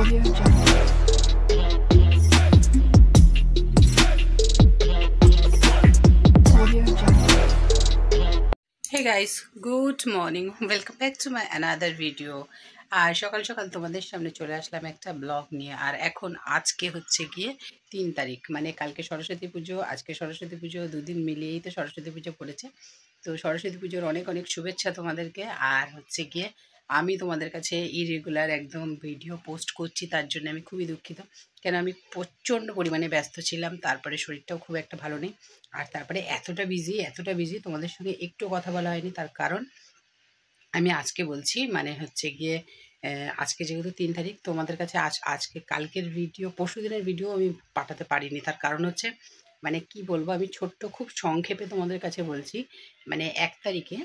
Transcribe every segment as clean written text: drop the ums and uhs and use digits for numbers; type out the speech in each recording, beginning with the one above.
Hey guys, good morning. Welcome back to my another video. আর সকাল সকাল তোমাদের সামনে চলে আসলাম একটা ব্লগ নিয়ে। আর এখন আজকে হচ্ছে গিয়ে 3 তারিখ, মানে কালকে সরস্বতী পুজো, আজকে সরস্বতী পুজো, দুদিন মিলিয়েই তো সরস্বতী পুজো পড়েছে। তো সরস্বতী পুজোর অনেক অনেক শুভেচ্ছা তোমাদেরকে। আর হচ্ছে গিয়ে আমি তোমাদের কাছে ইরেগুলার একদম ভিডিও পোস্ট করছি, তার জন্য আমি খুবই দুঃখিত। কেন আমি প্রচণ্ড পরিমাণে ব্যস্ত ছিলাম, তারপরে শরীরটাও খুব একটা ভালো নেই। আর তারপরে এতটা বিজি তোমাদের সঙ্গে একটু কথা বলা হয়নি। তার কারণ আমি আজকে বলছি, মানে হচ্ছে গিয়ে আজকে যেহেতু 3 তারিখ, তোমাদের কাছে আজকে কালকের ভিডিও, পরশু দিনের ভিডিও আমি পাঠাতে পারিনি। তার কারণ হচ্ছে, মানে কি বলবো, আমি খুব সংক্ষেপে তোমাদের কাছে বলছি। মানে 1 তারিখে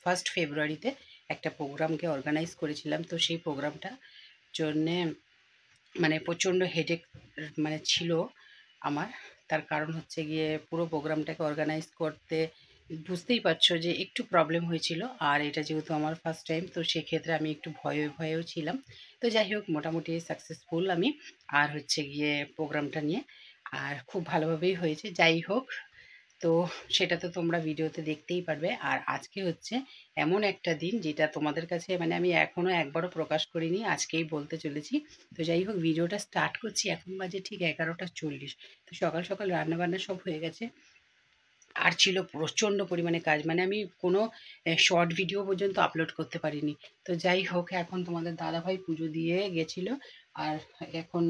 1 ফেব্রুয়ারিতে একটা প্রোগ্রামকে অর্গানাইজ করেছিলাম। তো সেই প্রোগ্রামটা জন্যে মানে প্রচণ্ড হেডেক মানে ছিল আমার। তার কারণ হচ্ছে গিয়ে পুরো প্রোগ্রামটাকে অর্গানাইজ করতে বুঝতেই পারছো যে একটু প্রবলেম হয়েছিল। আর এটা যেহেতু আমার ফার্স্ট টাইম, তো সেক্ষেত্রে আমি একটু ভয়েও ছিলাম। তো যাই হোক, মোটামুটি সাকসেসফুল আমি। আর হচ্ছে গিয়ে প্রোগ্রামটা নিয়ে আর খুব ভালোভাবেই হয়েছে। যাই হোক, তো সেটা তো তোমরা ভিডিওতে দেখতেই পারবে। আর আজকে হচ্ছে এমন একটা দিন যেটা তোমাদের কাছে মানে আমি এখনও একবারও প্রকাশ করিনি, আজকেই বলতে চলেছি। তো যাই হোক, ভিডিওটা স্টার্ট করছি। এখন বাজে ঠিক 11টা 40। তো সকাল সকাল রান্নাবান্না সব হয়ে গেছে। আর ছিল প্রচণ্ড পরিমাণে কাজ, মানে আমি কোনো শর্ট ভিডিও পর্যন্ত আপলোড করতে পারিনি। তো যাই হোক, এখন তোমাদের দাদাভাই পুজো দিয়ে গেছিলো। আর এখন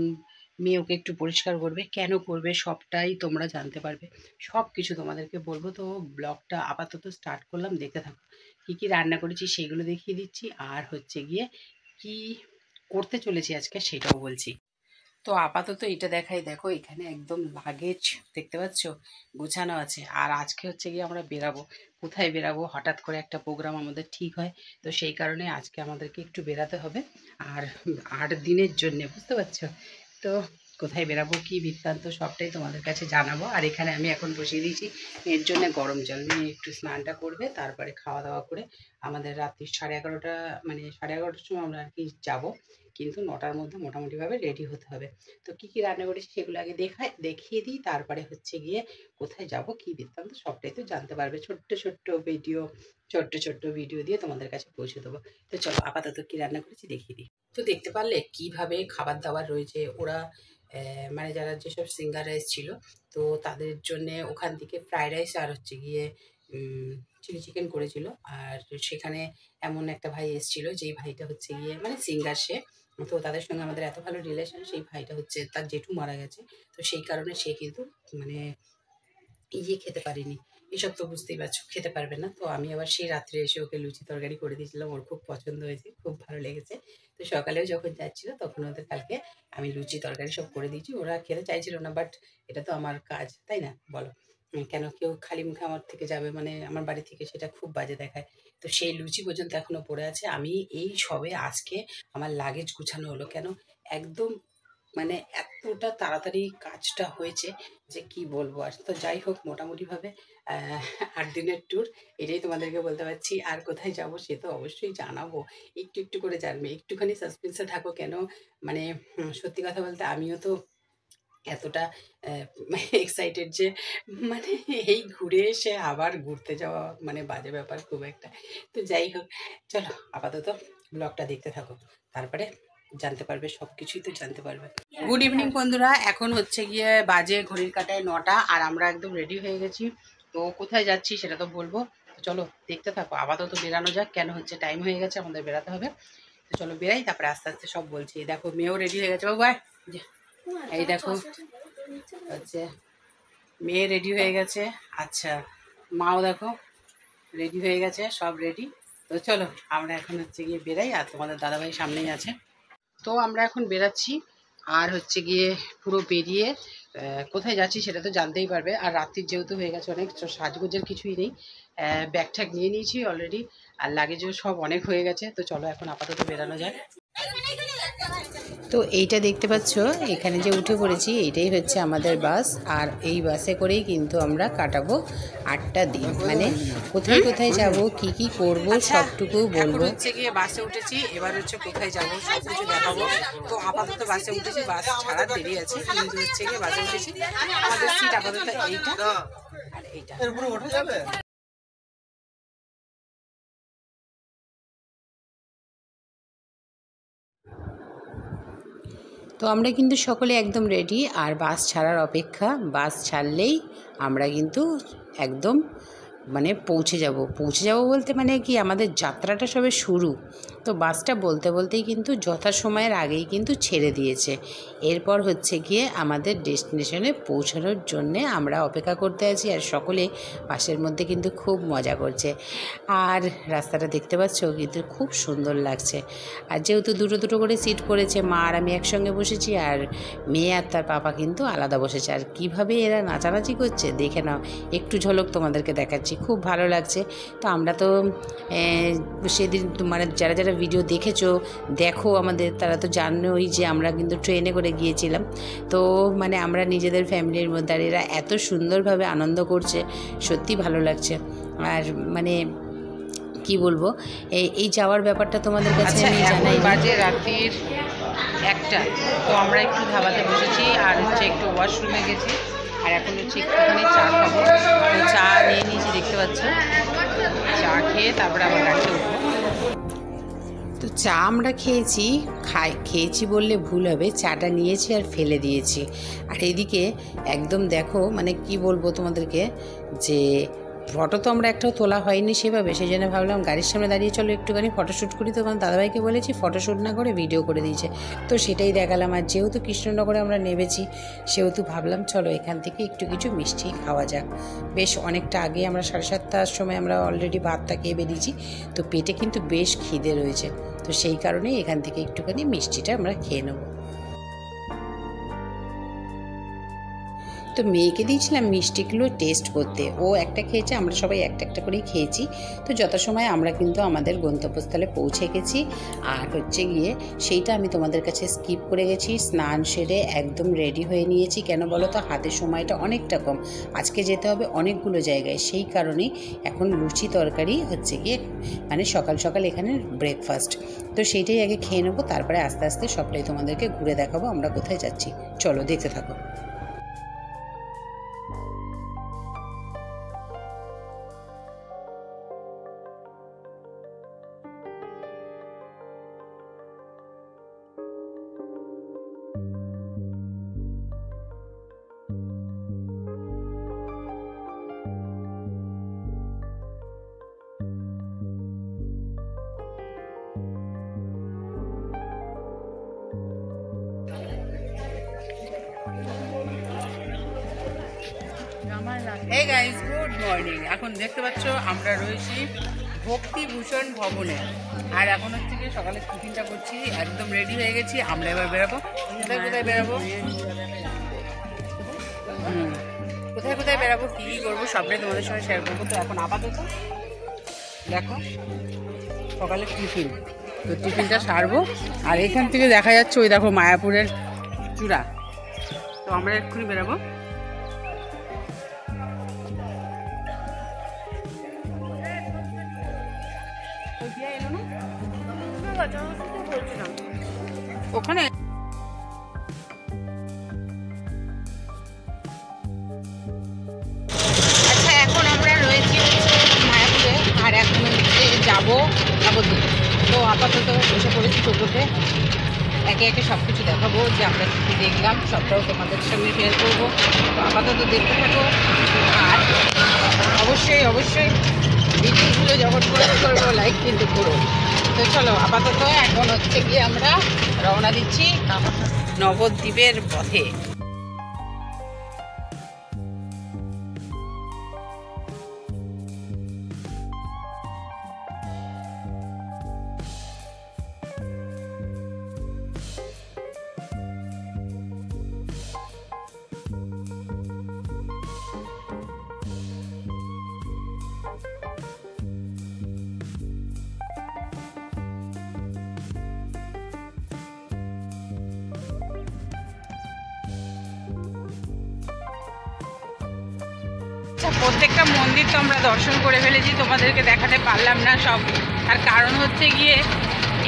মেয়ে ওকে একটু পরিষ্কার করবে, কেন করবে সবটাই তোমরা জানতে পারবে, সব কিছু তোমাদেরকে বলবো। তো ব্লগটা আপাতত স্টার্ট করলাম, দেখতে থাকো। কী কী রান্না করেছি সেগুলো দেখিয়ে দিচ্ছি, আর হচ্ছে গিয়ে কি করতে চলেছি আজকে সেটাও বলছি। তো আপাতত এটা দেখাই, দেখো এখানে একদম লাগেজ দেখতে পাচ্ছ গোছানো আছে। আর আজকে হচ্ছে গিয়ে আমরা বেরাবো। কোথায় বেরাবো, হঠাৎ করে একটা প্রোগ্রাম আমাদের ঠিক হয়। তো সেই কারণে আজকে আমাদেরকে একটু বেরাতে হবে। আর 8 দিনের জন্যে, বুঝতে পারছো। তো কোথায় বেরাবো, কি বৃত্তান্ত, সবটাই তোমাদের কাছে জানাবো। আর এখানে আমি এখন বসিয়ে দিয়েছি এর জন্য গরম জল নিয়ে, একটু স্নানটা করবে, তারপরে খাওয়া দাওয়া করে আমাদের রাত্রি 11:30, মানে 11:30টার সময় আমরা আর কি যাবো। কিন্তু 9টার মধ্যে মোটামুটিভাবে রেডি হতে হবে। তো কী কী রান্না করেছি সেগুলো আগে দেখিয়ে দিই, তারপরে হচ্ছে গিয়ে কোথায় যাব, কী বৃত্তান্ত সবটাই তো জানতে পারবে। ছোট্ট ভিডিও দিয়ে তোমাদের কাছে পৌঁছে দেবো। তো চলো আপাতত কী রান্না করেছি দেখিয়ে দিই। তো দেখতে পারলে কিভাবে খাবার দাবার রয়েছে। ওরা মানে যারা যেসব সিঙ্গার এসেছিলো, তো তাদের জন্যে ওখান থেকে ফ্রাইড রাইস আর হচ্ছে গিয়ে চিলি চিকেন করেছিল। আর সেখানে এমন একটা ভাই এসেছিলো, যেই ভাইটা হচ্ছে গিয়ে মানে সিঙ্গার সে। তো তাদের সঙ্গে আমাদের এত ভালো রিলেশন, সেই ভাইটা হচ্ছে তার জেঠু মারা গেছে। তো সেই কারণে সে কিন্তু মানে খেতে পারিনি। এসব তো বুঝতেই পারছো, খেতে পারবে না। তো আমি আবার সেই রাত্রে এসে ওকে লুচি তরকারি করে দিয়েছিলাম, ওর খুব পছন্দ হয়েছে, খুব ভালো লেগেছে। তো সকালেও যখন যাচ্ছিলো তখন ওদের কালকে আমি লুচি তরকারি সব করে দিয়েছি। ওরা খেতে চাইছিল না, বাট এটা তো আমার কাজ, তাই না বলো। কেন কেউ খালি মুখে আমার থেকে যাবে, মানে আমার বাড়ি থেকে, সেটা খুব বাজে দেখায়। তো সেই লুচি পর্যন্ত এখনো পড়ে আছে। আমি এই সবে আজকে আমার লাগেজ গুছানো হলো, কেন একদম মানে এতটা তাড়াতাড়ি কাজটা হয়েছে যে কি বলবো। আর তো যাই হোক, মোটামুটিভাবে 8 দিনের ট্যুর, এটাই তোমাদেরকে বলতে পারছি। আর কোথায় যাব সে তো অবশ্যই জানাবো, একটু একটু করে জানবে। একটুখানি সাসপেন্সে থাকো, কেন মানে সত্যি কথা বলতে আমিও তো এতটা এক্সাইটেড যে মানে এই ঘুরে এসে আবার ঘুরতে যাওয়া মানে বাজে ব্যাপার খুব একটা। তো যাই হোক, চলো আপাতত ব্লগটা দেখতে থাকো, তারপরে জানতে পারবে, সব কিছুই তো জানতে পারবে। গুড ইভিনিং বন্ধুরা, এখন হচ্ছে গিয়ে বাজে ঘড়ির কাঁটায় 9টা, আর আমরা একদম রেডি হয়ে গেছি। তো কোথায় যাচ্ছি সেটা তো বলবো। তো চলো দেখতে থাকো, আপাতত বেরানো যাক, কেন হচ্ছে টাইম হয়ে গেছে, আমাদের বেরাতে হবে। তো চলো বেরাই, তারপরে আস্তে আস্তে সব বলছি। দেখো মেয়েও রেডি হয়ে গেছে বাবু, এই দেখো হচ্ছে মেয়ে রেডি হয়ে গেছে। আচ্ছা, মাও দেখো রেডি হয়ে গেছে, সব রেডি। তো চলো আমরা এখন হচ্ছে গিয়ে বেরাই, আর তোমাদের দাদাভাই সামনেই আছে। তো আমরা এখন বেরাচ্ছি, আর হচ্ছে গিয়ে পুরো বেরিয়ে কোথায় যাচ্ছি সেটা তো জানতেই পারবে। আর রাত্রির যেহেতু হয়ে গেছে অনেক, সাজগোজের কিছুই নেই, ব্যাগ ট্যাগ নিয়ে নিয়েছি অলরেডি, আর লাগেজও সব অনেক হয়ে গেছে। তো চলো এখন আপাতত বেরানো যায়। তো এইটা দেখতে পাচ্ছ, এখানে যে উঠে পড়েছি এইটাই হচ্ছে আমাদের বাস। আর এই বাসে করেই কিন্তু আমরা কাটাবো 8টা দিন। মানে কোথায় কোথায় যাব, কি কি করব, সবটুকু বলবো। হচ্ছে গিয়ে বাসে উঠেছি, এবার হচ্ছে কোথায় যাব সব কিছু দেখাবো। তো আপাতত বাসে উঠেছি, বাস ছাড়ার দেরি আছে, কিন্তু হচ্ছে গিয়ে বাসে উঠেছি। আমাদের সিট আপাতত এইটা আর এইটা। তো আমরা কিন্তু সকলে একদম রেডি, আর বাস ছাড়ার অপেক্ষা। বাস ছাড়লেই আমরা কিন্তু একদম মানে পৌঁছে যাব বলতে মানে কি, আমাদের যাত্রাটা সবে শুরু। তো বাসটা বলতে বলতেই কিন্তু যথাসময়ের আগেই কিন্তু ছেড়ে দিয়েছে। এরপর হচ্ছে গিয়ে আমাদের ডেস্টিনেশনে পৌঁছানোর জন্যে আমরা অপেক্ষা করতে আছি, আর সকলে বাসের মধ্যে কিন্তু খুব মজা করছে। আর রাস্তাটা দেখতে পাচ্ছ কিন্তু খুব সুন্দর লাগছে। আর যেহেতু দুটো দুটো করে সিট করেছে, মা আর আমি একসঙ্গে বসেছি, আর মেয়ে আর তার পাপা কিন্তু আলাদা বসেছে। আর কীভাবে এরা নাচানাচি করছে দেখে নাও, একটু ঝলক তোমাদেরকে দেখাচ্ছি, খুব ভালো লাগছে। তো আমরা তো সেদিন মানে যারা যারা ভিডিও দেখেছো দেখো আমাদের, তারা তো জানোই যে আমরা কিন্তু ট্রেনে করে গিয়েছিলাম। তো মানে আমরা নিজেদের ফ্যামিলির মধ্যে, আর এরা এত সুন্দরভাবে আনন্দ করছে, সত্যি ভালো লাগছে। আর মানে কি বলবো, এই যাওয়ার ব্যাপারটা তোমাদের কাছে আমি জানাই। বাজে রাত্রির 1টা। তো আমরা একটু ধাবাতে বসেছি, আর হচ্ছে একটু ওয়াশরুমে গেছি, আর এখন হচ্ছে একটুখানি চা খাবো। তো চা নিয়ে নিয়েছি, দেখতে পাচ্ছ। চা খেয়ে তারপরে আবার গাড়িতে উঠবো। তো চা আমরা খেয়েছি বললে ভুল হবে, চাটা নিয়েছি আর ফেলে দিয়েছি। আর এদিকে একদম দেখো, মানে কি বলবো তোমাদেরকে, যে ফটো তো আমরা একটাও তোলা হয়নি সেভাবে, সেই জন্য ভাবলাম গাড়ির সামনে দাঁড়িয়ে চলো একটুখানি ফটোশ্যুট করি। তো আমার দাদাভাইকে বলেছি ফটোশ্যুট না করে ভিডিও করে দিয়েছে, তো সেটাই দেখালাম। আর যেহেতু কৃষ্ণনগরে আমরা নেমেছি, সেহেতু ভাবলাম চলো এখান থেকে একটু কিছু মিষ্টি খাওয়া যাক। বেশ অনেকটা আগে, আমরা 7:30টার সময় আমরা অলরেডি ভাতটা খেয়ে বেরিয়েছি, তো পেটে কিন্তু বেশ খিদে রয়েছে। তো সেই কারণেই এখান থেকে একটুখানি মিষ্টিটা আমরা খেয়ে নেব। তো মেয়েকে দিয়েছিলাম মিষ্টিগুলো টেস্ট করতে, ও একটা খেয়েছে, আমরা সবাই একটা একটা করেই খেয়েছি। তো যথাসময়ে আমরা কিন্তু আমাদের গন্তব্যস্থলে পৌঁছে গেছি। আর হচ্ছে গিয়ে সেইটা আমি তোমাদের কাছে স্কিপ করে গেছি। স্নান সেরে একদম রেডি হয়ে নিয়েছি। কেন বলো তো, হাতে সময়টা অনেকটা কম, আজকে যেতে হবে অনেকগুলো জায়গায়। সেই কারণেই এখন লুচি তরকারি হচ্ছে গিয়ে মানে সকাল সকাল এখানে ব্রেকফাস্ট। তো সেইটাই আগে খেয়ে নেবো, তারপরে আস্তে আস্তে সবটাই তোমাদেরকে ঘুরে দেখাবো আমরা কোথায় যাচ্ছি। চলো দেখতে থাকো। Hey guys, good morning. এখন দেখতে পাচ্ছ আমরা রয়েছি ভক্তিভূষণ ভবনে, আর এখন হচ্ছে কি সকালে টিফিনটা করছি, একদম রেডি হয়ে গেছি। আমরা এবার বেরাবো। কোথায় কোথায় বেরাবো, কোথায় কোথায় বেরাবো, কী কী করবো সবটাই তোমাদের সঙ্গে শেয়ার করবো। তো এখন আপাতত দেখো সকালে টিফিন, তো টিফিনটা সারবো। আর এখান থেকে দেখা যাচ্ছে ওই দেখো মায়াপুরের চূড়া। তো আমরা এক্ষুনি বেরাবো। ওখানে আচ্ছা, এখন আমরা রয়েছি হচ্ছে মায়াপুরে, আর এখন হচ্ছে যাবো নবদ্বীপ। তো আপাতত বসে পড়েছি টোটোতে, একে একে সব কিছু দেখাবো যে আমরা কী দেখলাম, সবটাও তোমাদের সঙ্গে শেয়ার করবো। তো আপাতত দেখতে থাকো, আর অবশ্যই অবশ্যই ভিডিওগুলো যখন করবো লাইক কিন্তু করো। তো চলো আপাতত এখন হচ্ছে গিয়ে আমরা রওনা দিচ্ছি নবদ্বীপের পথে। আচ্ছা, প্রত্যেকটা মন্দির তো আমরা দর্শন করে ফেলেছি, তোমাদেরকে দেখাতে পারলাম না সব। আর কারণ হচ্ছে গিয়ে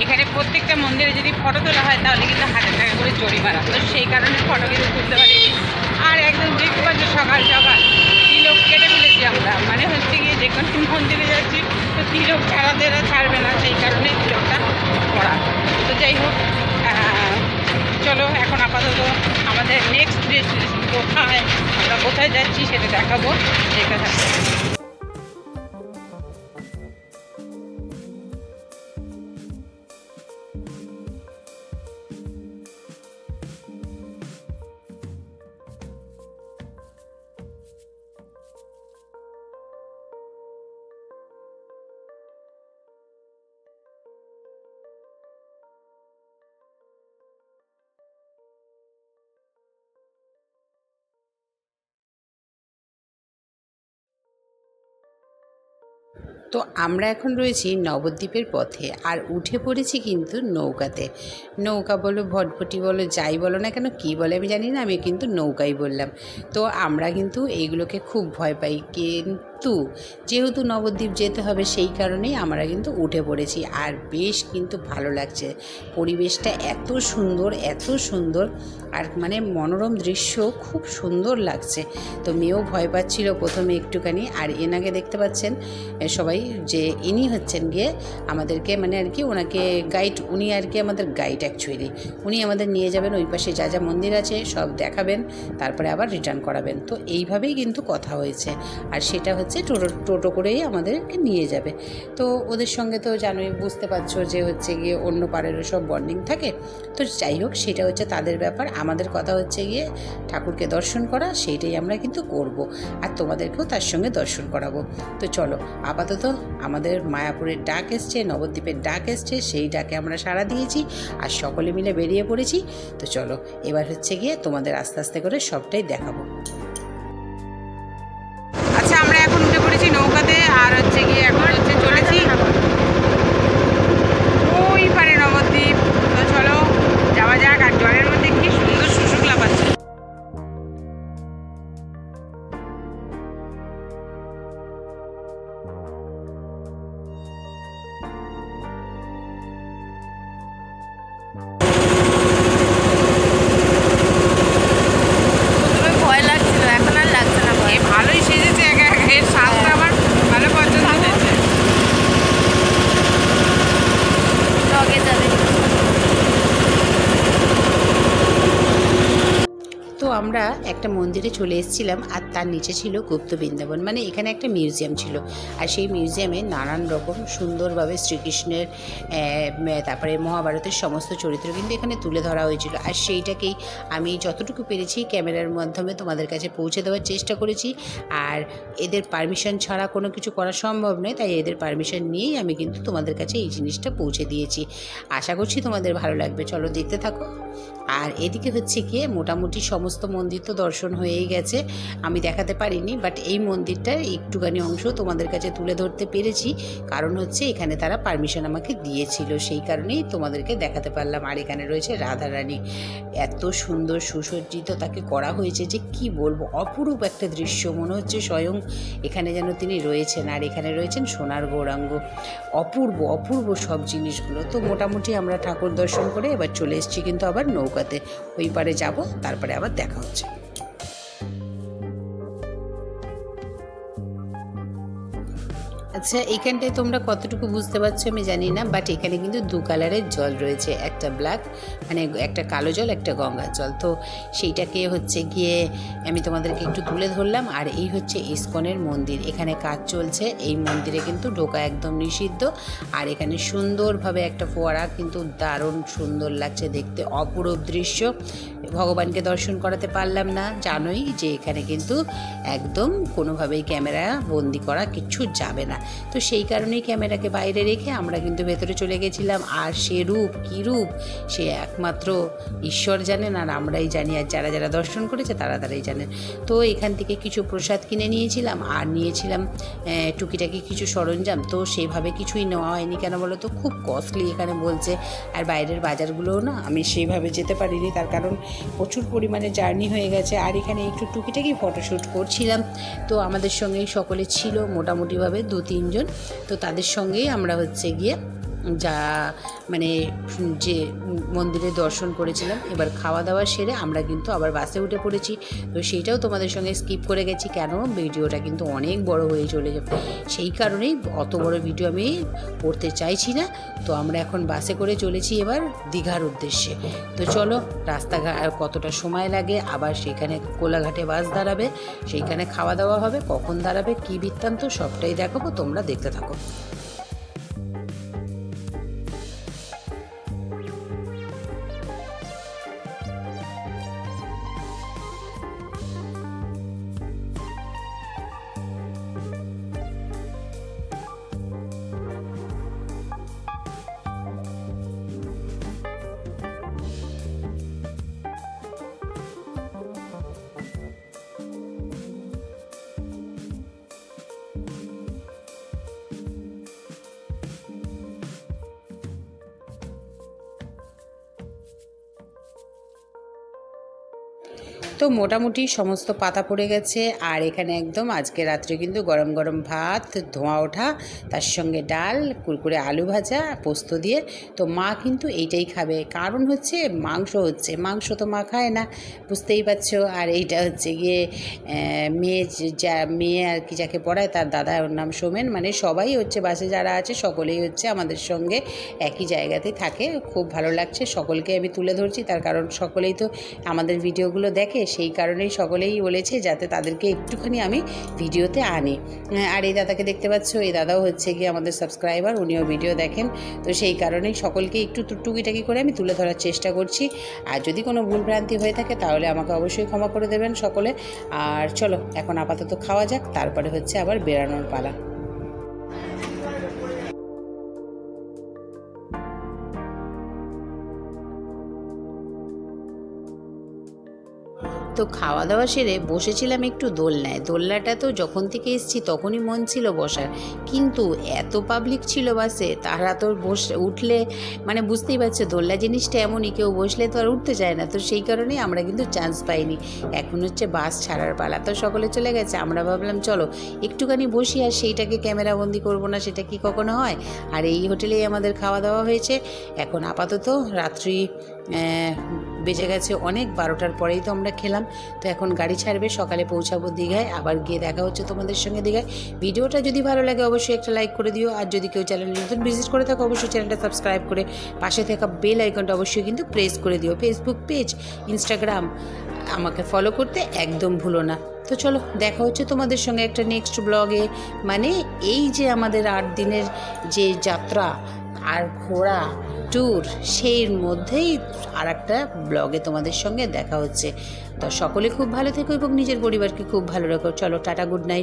এখানে প্রত্যেকটা মন্দিরে যদি ফটো তোলা হয় তাহলে কিন্তু 1000 টাকা করে জরিমানা, তো সেই কারণে ফটো কিন্তু তুলতে পারিনি। আর একদম দেখতে পাচ্ছি সকাল সকাল তিলক কেটে ফেলেছি আমরা, মানে হচ্ছে গিয়ে যে কোনো মন্দিরে যাচ্ছি তো তিলক ছাড়াতে ছাড়বে না, সেই কারণে তিলকটা করা। তো যাই হোক, চলো এখন আপাতত আমাদের নেক্সট ডেস্টিনেশন কোথায়, আমরা কোথায় যাচ্ছি সেটা দেখাবো, দেখতে থাকবো। তো আমরা এখন রয়েছি নবদ্বীপের পথে, আর উঠে পড়েছি কিন্তু নৌকাতে। নৌকা বলো, ভটভটি বলো, যাই বলো না কেন, কী বলে আমি জানি না, আমি কিন্তু নৌকাই বললাম। তো আমরা কিন্তু এইগুলোকে খুব ভয় পাই, কিন্তু যেহেতু নবদ্বীপ যেতে হবে সেই কারণেই আমরা কিন্তু উঠে পড়েছি। আর বেশ কিন্তু ভালো লাগছে, পরিবেশটা এত সুন্দর, এত সুন্দর, আর মানে মনোরম দৃশ্য, খুব সুন্দর লাগছে। তো মেয়েও ভয় পাচ্ছিল প্রথমে একটুখানি। আর এনাকে দেখতে পাচ্ছেন সবাই, যে ইনি হচ্ছেন গিয়ে আমাদেরকে, মানে আর কি ওনাকে গাইড, উনি আর কি আমাদের গাইড অ্যাকচুয়ালি। উনি আমাদের নিয়ে যাবেন ওই পাশে যা যা মন্দির আছে সব দেখাবেন, তারপরে আবার রিটার্ন করাবেন। তো এইভাবেই কিন্তু কথা হয়েছে, আর সেটা হচ্ছে টোটো করেই আমাদেরকে নিয়ে যাবে। তো ওদের সঙ্গে তো জানোই, বুঝতে পারছো যে হচ্ছে গিয়ে অন্য পাড়েরও সব বন্ডিং থাকে। তো যাই হোক, সেটা হচ্ছে তাদের ব্যাপার, আমাদের কথা হচ্ছে গিয়ে ঠাকুরকে দর্শন করা, সেইটাই আমরা কিন্তু করব, আর তোমাদেরকেও তার সঙ্গে দর্শন করাবো। তো চলো, আপাতত আমাদের মায়াপুরের ডাক এসছে, নবদ্বীপের ডাক এসছে, সেই ডাকে আমরা সাড়া দিয়েছি আর সকলে মিলে বেরিয়ে পড়েছি। তো চলো, এবার হচ্ছে গিয়ে তোমাদের আস্তে আস্তে করে সবটাই দেখাবো। আচ্ছা, আমরা এখন উঠে পড়েছি নৌকাতে, আর হচ্ছে গিয়ে এখন হচ্ছে চলেছি ওই পারে নবদ্বীপ। তো চলো যাওয়া যাক। আর জলের মধ্যে কি সুন্দর শুশুক লাফাচ্ছে। ভয় লাগছিল, এখন আর লাগছে না ভয়। ভালোই সেজেছে, এর স্বাদটা আমার ভালো পছন্দ হয়েছে। লগে যাবে। তো আমরা একটা মন্দিরে চলে এসেছিলাম, আর তার নিচে ছিল গুপ্ত বৃন্দাবন, মানে এখানে একটা মিউজিয়াম ছিল। আর সেই মিউজিয়ামে নানান রকম সুন্দরভাবে শ্রীকৃষ্ণের, তারপরে মহাভারতের সমস্ত চরিত্র কিন্তু এখানে তুলে ধরা হয়েছিল। আর সেইটাকেই আমি যতটুকু পেরেছি ক্যামেরার মাধ্যমে তোমাদের কাছে পৌঁছে দেওয়ার চেষ্টা করেছি। আর এদের পারমিশন ছাড়া কোনো কিছু করা সম্ভব নয়, তাই এদের পারমিশন নিয়েই আমি কিন্তু তোমাদের কাছে এই জিনিসটা পৌঁছে দিয়েছি। আশা করছি তোমাদের ভালো লাগবে, চলো দেখতে থাকো। আর এদিকে হচ্ছে গিয়ে মোটামুটি সমস্ত মন্দির তো দর্শন হয়েই গেছে, আমি দেখাতে পারিনি, বাট এই মন্দিরটার একটুখানি অংশ তোমাদের কাছে তুলে ধরতে পেরেছি, কারণ হচ্ছে এখানে তারা পারমিশন আমাকে দিয়েছিল, সেই কারণেই তোমাদেরকে দেখাতে পারলাম। আর এখানে রয়েছে রাধারানী, এত সুন্দর সুসজ্জিত তাকে করা হয়েছে যে কি বলবো, অপরূপ একটা দৃশ্য, মনে হচ্ছে স্বয়ং এখানে যেন তিনি রয়েছেন। আর এখানে রয়েছেন সোনার গৌরাঙ্গ, অপূর্ব অপূর্ব সব জিনিসগুলো। তো মোটামুটি আমরা ঠাকুর দর্শন করে এবার চলে এসেছি কিন্তু আবার নৌকাতে, ওই পারে যাব, তারপরে আবার দেখা হচ্ছে। আচ্ছা, এইখানটায় তোমরা কতটুকু বুঝতে পারছো আমি জানি না, বাট এখানে কিন্তু দু কালারের জল রয়েছে, একটা ব্ল্যাক মানে একটা কালো জল, একটা গঙ্গার জল। তো সেইটাকে হচ্ছে গিয়ে আমি তোমাদেরকে একটু তুলে ধরলাম। আর এই হচ্ছে ইস্কনের মন্দির, এখানে কাজ চলছে, এই মন্দিরে কিন্তু ঢোকা একদম নিষিদ্ধ। আর এখানে সুন্দরভাবে একটা ফোয়ারা, কিন্তু দারুণ সুন্দর লাগছে দেখতে, অপূরূপ দৃশ্য। ভগবানকে দর্শন করাতে পারলাম না, জানোই যে এখানে কিন্তু একদম কোনোভাবেই ক্যামেরা বন্দি করা কিচ্ছু যাবে না। তো সেই কারণেই ক্যামেরাকে বাইরে রেখে আমরা কিন্তু ভেতরে চলে গেছিলাম। আর সে রূপ কী রূপ সে একমাত্র ঈশ্বর জানেন আর আমরাই জানি, আর যারা যারা দর্শন করেছে তারাই জানেন। তো এখান থেকে কিছু প্রসাদ কিনে নিয়েছিলাম আর নিয়েছিলাম টুকিটাকি কিছু সরঞ্জাম। তো সেইভাবে কিছুই নেওয়া হয়নি, কেন বলো তো খুব কস্টলি এখানে বলছে। আর বাইরের বাজারগুলোও না আমি সেইভাবে যেতে পারিনি, তার কারণ প্রচুর পরিমাণে জার্নি হয়ে গেছে। আর এখানে একটু টুকিটাকি ফটোশ্যুট করছিলাম। তো আমাদের সঙ্গেই সকলে ছিল মোটামুটিভাবে 2-3 জন। তো তাদের সঙ্গেই আমরা হচ্ছে গিয়ে যা মানে যে মন্দিরে দর্শন করেছিলাম। এবার খাওয়া দাওয়া সেরে আমরা কিন্তু আবার বাসে উঠে পড়েছি। তো সেইটাও তোমাদের সঙ্গে স্কিপ করে গেছি, কেন ভিডিওটা কিন্তু অনেক বড় হয়ে চলে যাবে, সেই কারণেই অত বড় ভিডিও আমি করতে চাইছি না। তো আমরা এখন বাসে করে চলেছি এবার দীঘার উদ্দেশ্যে। তো চলো, রাস্তাঘাট কতটা সময় লাগে, আবার সেখানে কোলাঘাটে বাস দাঁড়াবে, সেইখানে খাওয়া দাওয়া হবে, কখন দাঁড়াবে, কী বৃত্তান্ত সবটাই দেখাবো, তোমরা দেখতে থাকো। তো মোটামুটি সমস্ত পাতা পড়ে গেছে। আর এখানে একদম আজকে রাত্রে কিন্তু গরম গরম ভাত, ধোঁয়া ওঠা, তার সঙ্গে ডাল, কুরকুরে আলু ভাজা, পোস্ত দিয়ে। তো মা কিন্তু এইটাই খাবে, কারণ হচ্ছে মাংস তো মা খায় না, বুঝতেই পারছো। আর এইটা হচ্ছে গিয়ে মেয়ে আর কি যাকে পড়ায় তার দাদা, ওর নাম সোমেন। মানে সবাই হচ্ছে বাসে যারা আছে সকলেই হচ্ছে আমাদের সঙ্গে একই জায়গাতেই থাকে। খুব ভালো লাগছে, সকলকে আমি তুলে ধরছি, তার কারণ সকলেই তো আমাদের ভিডিওগুলো দেখে, সেই কারণেই সকলেই বলেছে যাতে তাদেরকে একটুখানি আমি ভিডিওতে আনি। আর এই দাদাকে দেখতে পাচ্ছ, এই দাদাও হচ্ছে গিয়ে আমাদের সাবস্ক্রাইবার, উনিও ভিডিও দেখেন। তো সেই কারণেই সকলকে একটু টুকিটাকি করে আমি তুলে ধরার চেষ্টা করছি। আর যদি কোনো ভুলভ্রান্তি হয়ে থাকে তাহলে আমাকে অবশ্যই ক্ষমা করে দেবেন সকলে। আর চলো এখন আপাতত খাওয়া যাক, তারপরে হচ্ছে আবার বেরানোর পালা। তো খাওয়া দাওয়া সেরে বসেছিলাম একটু দোলনাটা তো যখন থেকে এসেছি তখনই মন ছিল বসার, কিন্তু এত পাবলিক ছিল বাসে, তারা তো উঠলে মানে বুঝতেই পারছো দোলনা জিনিসটা এমনই, কেউ বসলে তো আর উঠতে চায় না। তো সেই কারণেই আমরা কিন্তু চান্স পাইনি। এখন হচ্ছে বাস ছাড়ার পালা, তো সকলে চলে গেছে, আমরা ভাবলাম চলো একটুখানি বসি, আর সেইটাকে ক্যামেরাবন্দি করবো না, সেটা কি কখনো হয়। আর এই হোটেলেই আমাদের খাওয়া দাওয়া হয়েছে। এখন আপাতত রাত্রি বেজে গেছে অনেক, 12টার পরেই তো আমরা খেলাম। তো এখন গাড়ি ছাড়বে, সকালে পৌঁছাবো দীঘায়, আবার গিয়ে দেখা হচ্ছে তোমাদের সঙ্গে দীঘায়। ভিডিওটা যদি ভালো লাগে অবশ্যই একটা লাইক করে দিও, আর যদি কেউ চ্যানেল নতুন ভিজিট করে থাকো অবশ্যই চ্যানেলটা সাবস্ক্রাইব করে পাশে থাকা বেল আইকনটা অবশ্যই কিন্তু প্রেস করে দিও। ফেসবুক পেজ, ইনস্টাগ্রাম আমাকে ফলো করতে একদম ভুলো না। তো চলো দেখা হচ্ছে তোমাদের সঙ্গে একটা নেক্সট ব্লগে। মানে এই যে আমাদের 8 দিনের যে যাত্রা আর ঘোরা ট্যুর, সেই মধ্যেই আর একটা ব্লগে তোমাদের সঙ্গে দেখা হচ্ছে। তো সকলে খুব ভালো থেকো এবং নিজের পরিবারকে খুব ভালো রাখো। চলো টাটা, গুড নাইট।